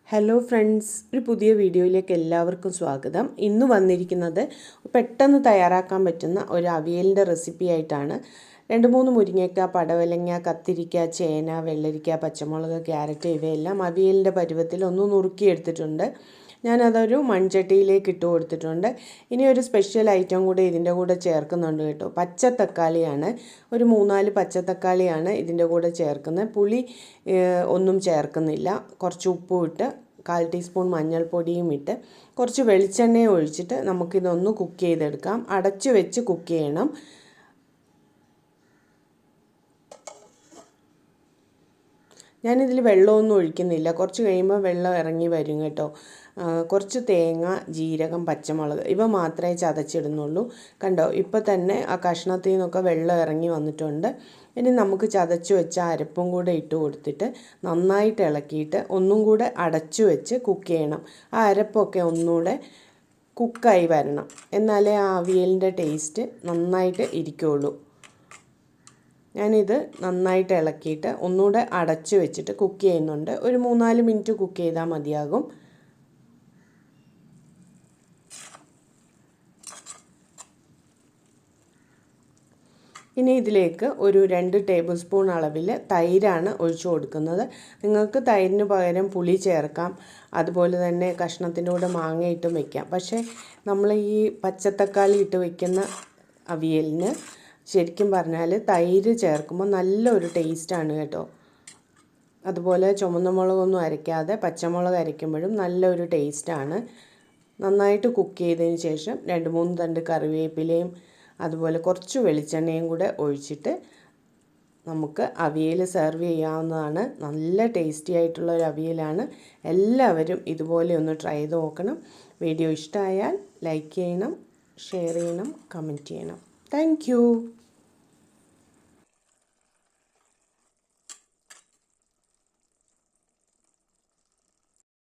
Hello friends, ഒരു പുതിയ വീഡിയോയിലേക്ക് എല്ലാവർക്കും സ്വാഗതം. ഇന്ന് വന്നിരിക്കുന്നത് പെട്ടെന്ന് തയ്യാറാക്കാൻ പറ്റുന്ന ഒരു അവിയലിൻ്റെ റെസിപ്പി ആയിട്ടാണ്. 2-3 മുരിങ്ങയ്ക്ക, പടവലങ്ങ, കത്തിരിക്ക, ചേന, വെള്ളരിക്ക, പച്ചമുളക്, ക്യാരറ്റ് ഇവയെല്ലാം അവിയലിൻ്റെ പരുവത്തിൽ ഒന്ന് നുറുക്കിയെടുത്തിട്ടുണ്ട്. ഞാനതൊരു മൺചട്ടിയിലേക്ക് ഇട്ട് കൊടുത്തിട്ടുണ്ട്. ഇനി ഒരു സ്പെഷ്യൽ ഐറ്റം കൂടെ ഇതിൻ്റെ കൂടെ ചേർക്കുന്നുണ്ട് കേട്ടോ. പച്ചത്തക്കാളിയാണ്, ഒരു 3-4 പച്ചത്തക്കാളിയാണ് ഇതിൻ്റെ കൂടെ ചേർക്കുന്നത്. പുളി ഒന്നും ചേർക്കുന്നില്ല. കുറച്ച് ഉപ്പും ഇട്ട് 1/4 ടീസ്പൂൺ മഞ്ഞൾപ്പൊടിയും ഇട്ട് കുറച്ച് വെളിച്ചെണ്ണയും ഒഴിച്ചിട്ട് നമുക്കിതൊന്ന് കുക്ക് ചെയ്തെടുക്കാം. അടച്ചു വെച്ച് കുക്ക് ചെയ്യണം. ഞാനിതിൽ വെള്ളമൊന്നും ഒഴിക്കുന്നില്ല. കുറച്ച് കഴിയുമ്പോൾ വെള്ളം ഇറങ്ങി വരും കേട്ടോ. കുറച്ച് തേങ്ങ, ജീരകം, പച്ചമുളക് ഇവ മാത്രമേ ചതച്ചിടുന്നുള്ളൂ. കണ്ടോ, ഇപ്പോൾ തന്നെ ആ കഷ്ണത്തിൽ നിന്നൊക്കെ വെള്ളം ഇറങ്ങി വന്നിട്ടുണ്ട്. ഇനി നമുക്ക് ചതച്ച് വെച്ച അരപ്പും കൂടെ ഇട്ട് കൊടുത്തിട്ട് നന്നായിട്ട് ഇളക്കിയിട്ട് ഒന്നും കൂടെ അടച്ചു വെച്ച് കുക്ക് ചെയ്യണം. ആ അരപ്പൊക്കെ ഒന്നുകൂടെ കുക്കായി വരണം, എന്നാലേ ആ അവിയലിൻ്റെ ടേസ്റ്റ് നന്നായിട്ട് ഇരിക്കുകയുള്ളൂ. ഞാനിത് നന്നായിട്ട് ഇളക്കിയിട്ട് ഒന്നുകൂടെ അടച്ചു വെച്ചിട്ട് കുക്ക് ചെയ്യുന്നുണ്ട്. ഒരു 3-4 മിനിറ്റ് കുക്ക് ചെയ്താൽ മതിയാകും. ഇനി ഇതിലേക്ക് ഒരു 2 ടേബിൾ സ്പൂൺ അളവിൽ തൈരാണ് ഒഴിച്ചു കൊടുക്കുന്നത്. നിങ്ങൾക്ക് തൈരിന് പകരം പുളി ചേർക്കാം, അതുപോലെ തന്നെ കഷ്ണത്തിൻ്റെ കൂടെ മാങ്ങ ഇട്ടും വയ്ക്കാം. പക്ഷേ നമ്മൾ ഈ പച്ചത്തക്കാളി ഇട്ട് വയ്ക്കുന്ന അവിയലിന് ശരിക്കും പറഞ്ഞാൽ തൈര് ചേർക്കുമ്പോൾ നല്ലൊരു ടേസ്റ്റാണ് കേട്ടോ. അതുപോലെ ചുവന്ന മുളകൊന്നും അരയ്ക്കാതെ പച്ചമുളക് അരയ്ക്കുമ്പോഴും നല്ലൊരു ടേസ്റ്റാണ്. നന്നായിട്ട് കുക്ക് ചെയ്തതിന് ശേഷം 2-3 തണ്ട് കറിവേപ്പിലയും അതുപോലെ കുറച്ച് വെളിച്ചെണ്ണയും കൂടെ ഒഴിച്ചിട്ട് നമുക്ക് അവിയൽ സെർവ് ചെയ്യാവുന്നതാണ്. നല്ല ടേസ്റ്റി ആയിട്ടുള്ള ഒരു അവിയലാണ്. എല്ലാവരും ഇതുപോലെ ഒന്ന് ട്രൈ ചെയ്ത് നോക്കണം. വീഡിയോ ഇഷ്ടമായാൽ ലൈക്ക് ചെയ്യണം, ഷെയർ ചെയ്യണം, കമൻറ്റ് ചെയ്യണം. Thank you.